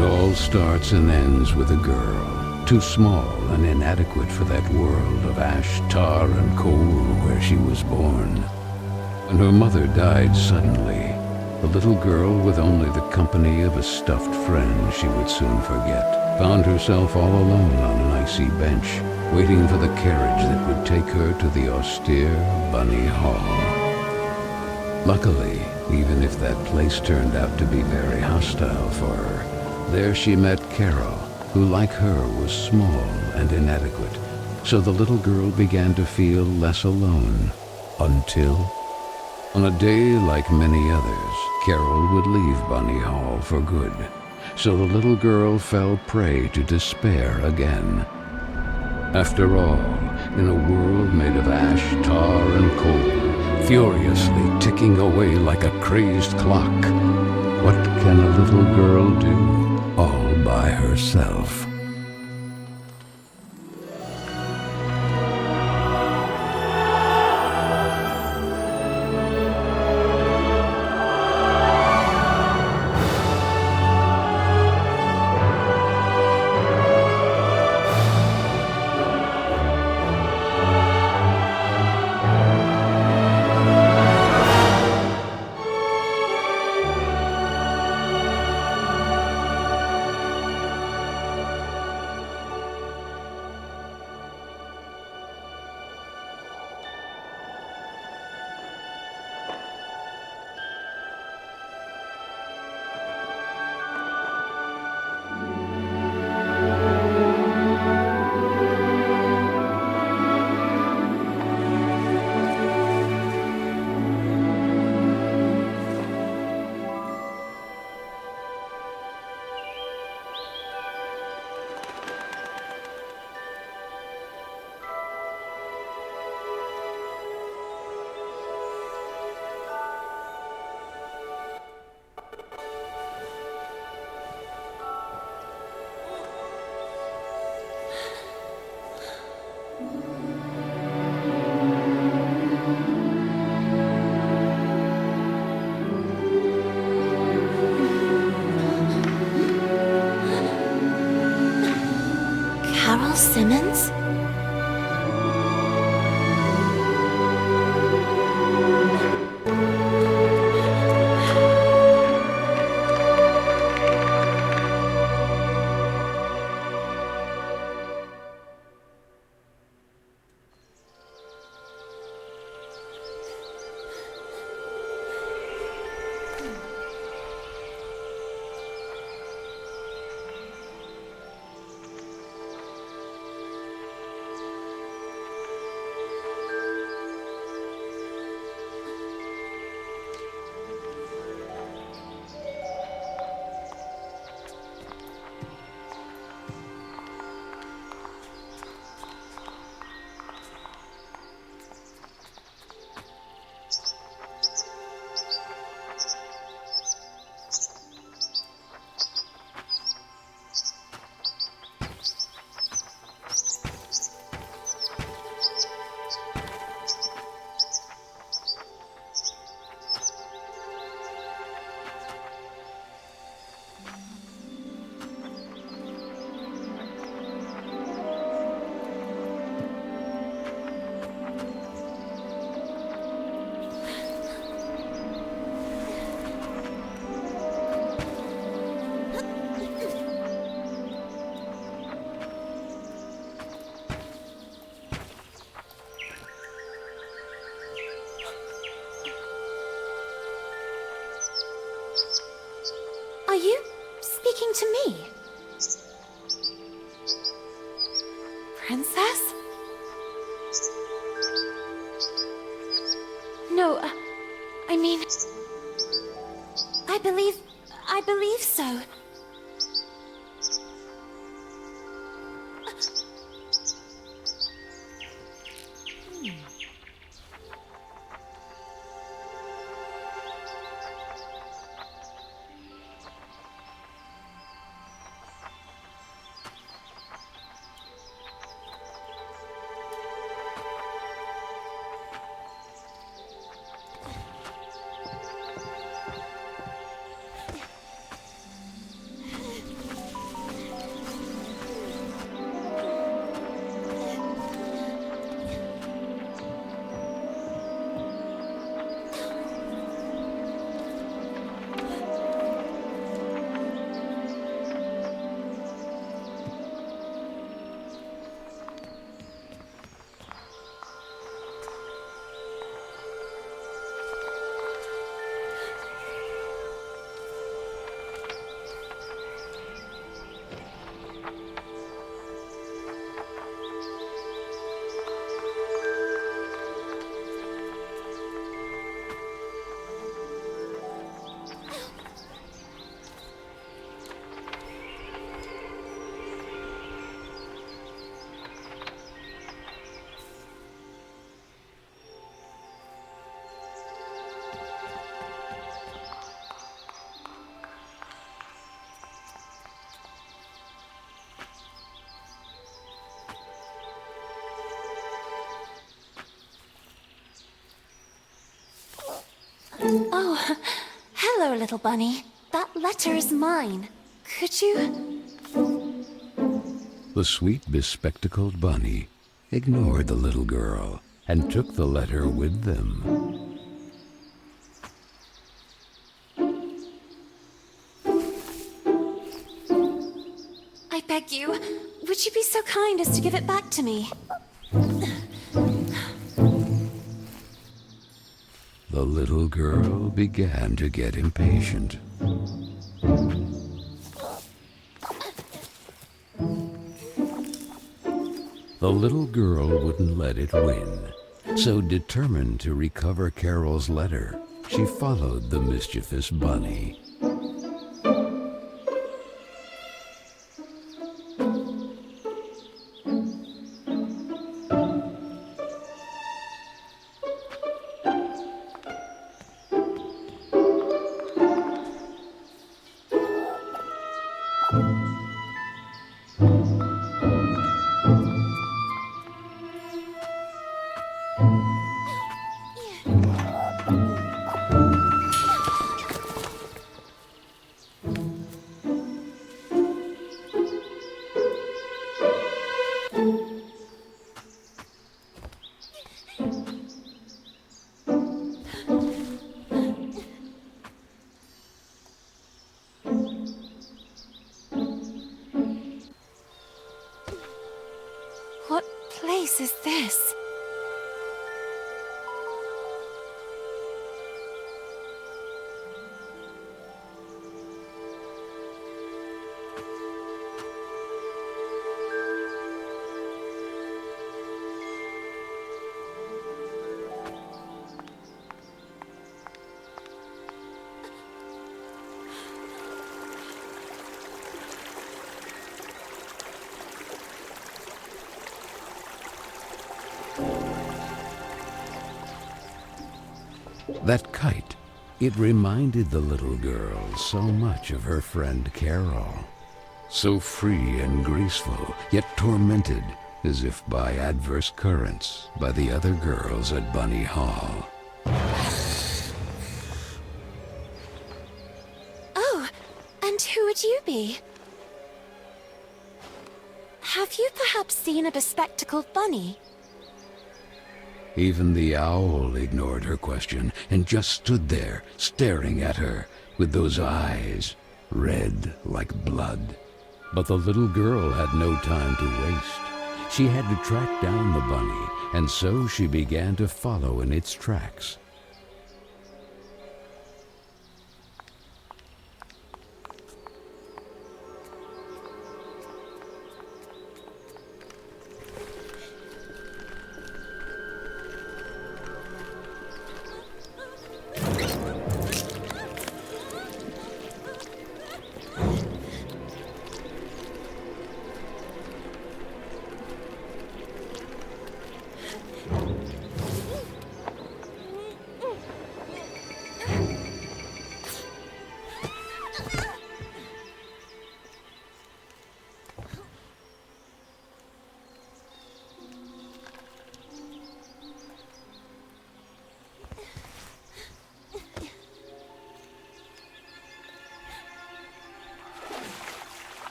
all starts and ends with a girl, too small and inadequate for that world of ash, tar, and coal where she was born. When her mother died suddenly, the little girl, with only the company of a stuffed friend she would soon forget, found herself all alone on an icy bench, waiting for the carriage that would take her to the austere Bunny Hall. Luckily, even if that place turned out to be very hostile for her, there she met Carole, who like her was small and inadequate, so the little girl began to feel less alone, until, on a day like many others, Carole would leave Bunny Hall for good, so the little girl fell prey to despair again. After all, in a world made of ash, tar, and coal, furiously ticking away like a crazed clock, what can a little girl do all by herself? Carole Simmons? Are you speaking to me? Princess? No, I mean... I believe so. Oh, hello, little bunny. That letter is mine. Could you... The sweet, bespectacled bunny ignored the little girl and took the letter with them. I beg you, would you be so kind as to give it back to me? The little girl began to get impatient. The little girl wouldn't let it win, so determined to recover Carol's letter, she followed the mischievous bunny. What place is this? That kite, it reminded the little girl so much of her friend Carole. So free and graceful, yet tormented, as if by adverse currents, by the other girls at Bunny Hall. Oh, and who would you be? Have you perhaps seen a bespectacled bunny? Even the owl ignored her question and just stood there, staring at her, with those eyes, red like blood. But the little girl had no time to waste. She had to track down the bunny, and so she began to follow in its tracks.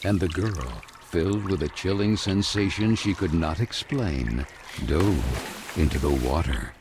And the girl, filled with a chilling sensation she could not explain, dove into the water.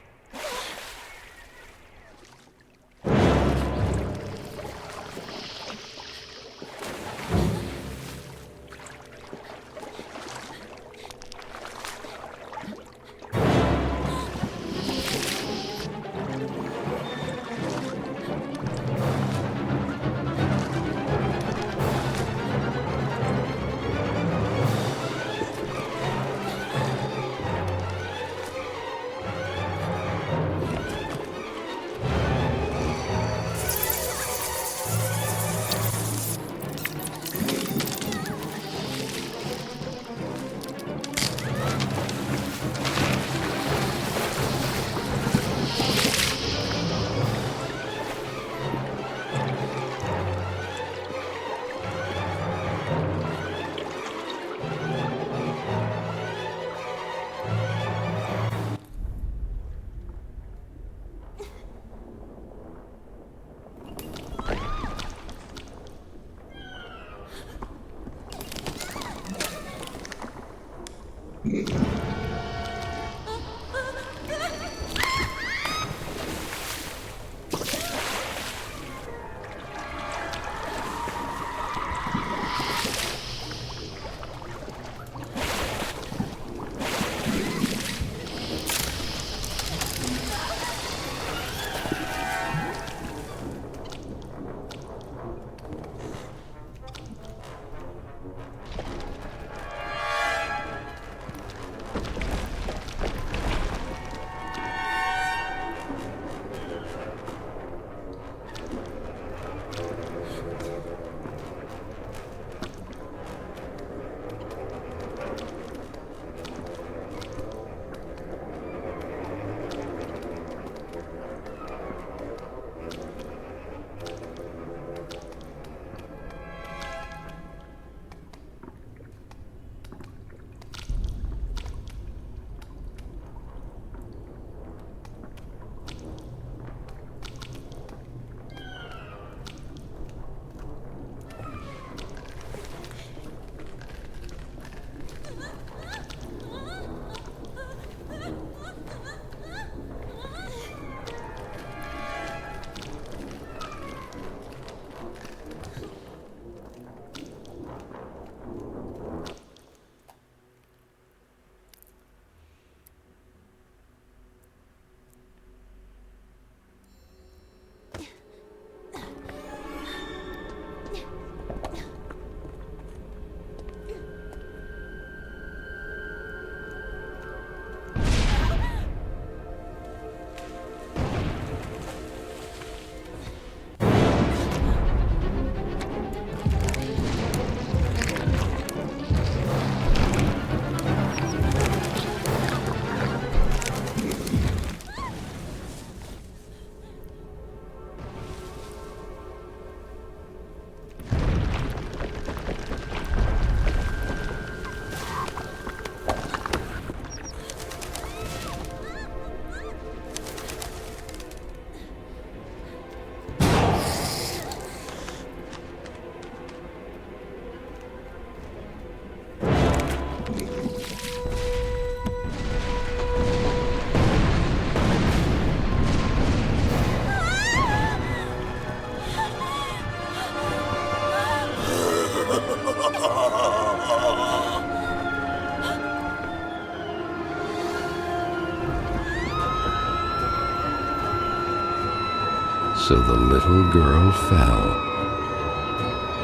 So the little girl fell,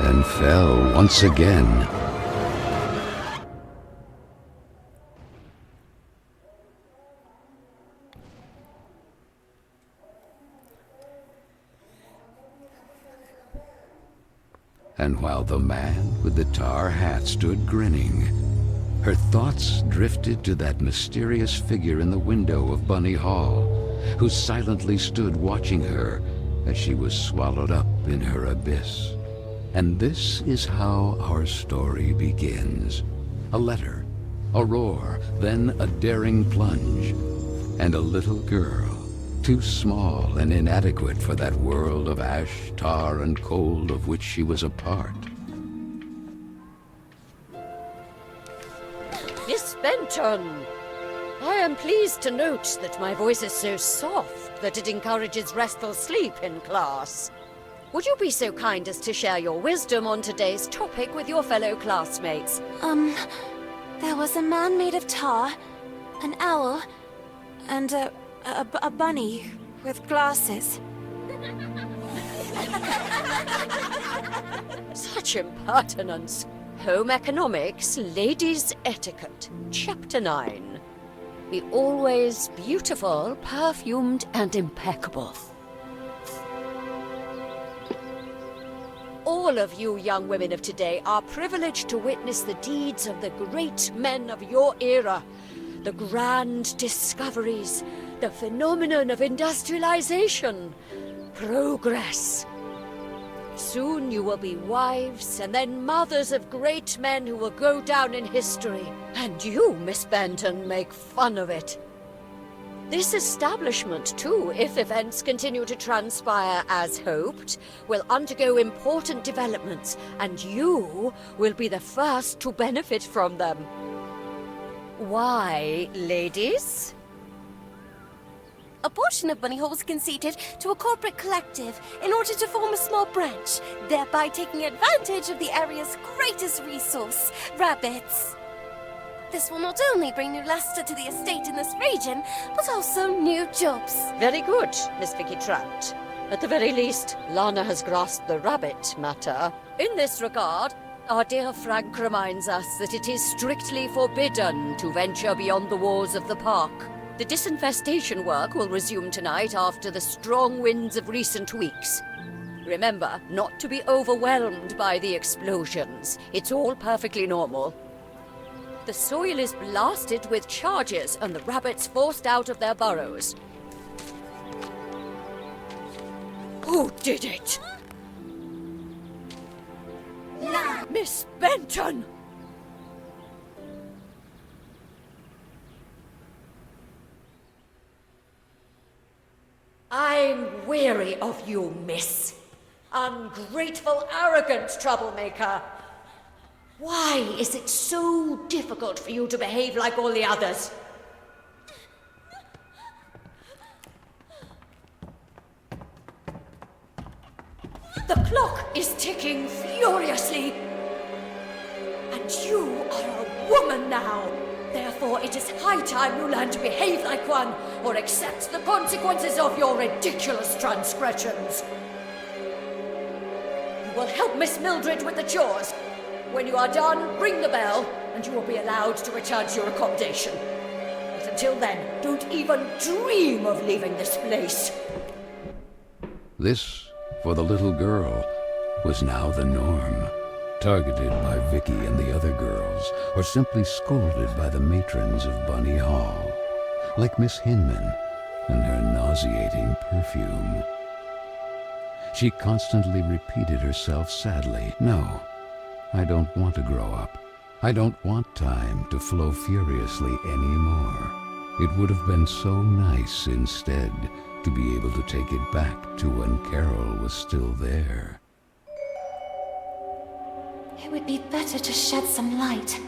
and fell once again. And while the man with the tar hat stood grinning, her thoughts drifted to that mysterious figure in the window of Bunny Hall, who silently stood watching her as she was swallowed up in her abyss. And this is how our story begins. A letter, a roar, then a daring plunge, and a little girl, too small and inadequate for that world of ash, tar, and cold of which she was a part. Miss Benton, I am pleased to note that my voice is so soft that it encourages restful sleep in class. Would you be so kind as to share your wisdom on today's topic with your fellow classmates? There was a man made of tar, an owl, and a bunny with glasses. Such impertinence. Home Economics, Ladies' Etiquette, Chapter 9. Be always beautiful, perfumed, and impeccable. All of you young women of today are privileged to witness the deeds of the great men of your era, the grand discoveries, the phenomenon of industrialization, progress. Soon you will be wives and then mothers of great men who will go down in history. And you, Miss Benton, make fun of it. This establishment, too, if events continue to transpire as hoped, will undergo important developments, and you will be the first to benefit from them. Why, ladies? A portion of Bunny Hole was conceded to a corporate collective in order to form a small branch, thereby taking advantage of the area's greatest resource, rabbits. This will not only bring new luster to the estate in this region, but also new jobs. Very good, Miss Vicky Trout. At the very least, Lana has grasped the rabbit matter. In this regard, our dear Frank reminds us that it is strictly forbidden to venture beyond the walls of the park. The disinfestation work will resume tonight after the strong winds of recent weeks. Remember not to be overwhelmed by the explosions. It's all perfectly normal. The soil is blasted with charges and the rabbits forced out of their burrows. Who did it? Miss Benton! I'm weary of you, miss. Ungrateful, arrogant troublemaker. Why is it so difficult for you to behave like all the others? The clock is ticking furiously. And you are a woman now. Therefore, it is high time you learn to behave like one, or accept the consequences of your ridiculous transgressions. You will help Miss Mildred with the chores. When you are done, ring the bell, and you will be allowed to return to your accommodation. But until then, don't even dream of leaving this place. This, for the little girl, was now the norm. Targeted by Vicky and the other girls, or simply scolded by the matrons of Bunny Hall, like Miss Hinman and her nauseating perfume. She constantly repeated herself sadly, "No, I don't want to grow up. I don't want time to flow furiously anymore. It would have been so nice instead to be able to take it back to when Carole was still there." It would be better to shed some light.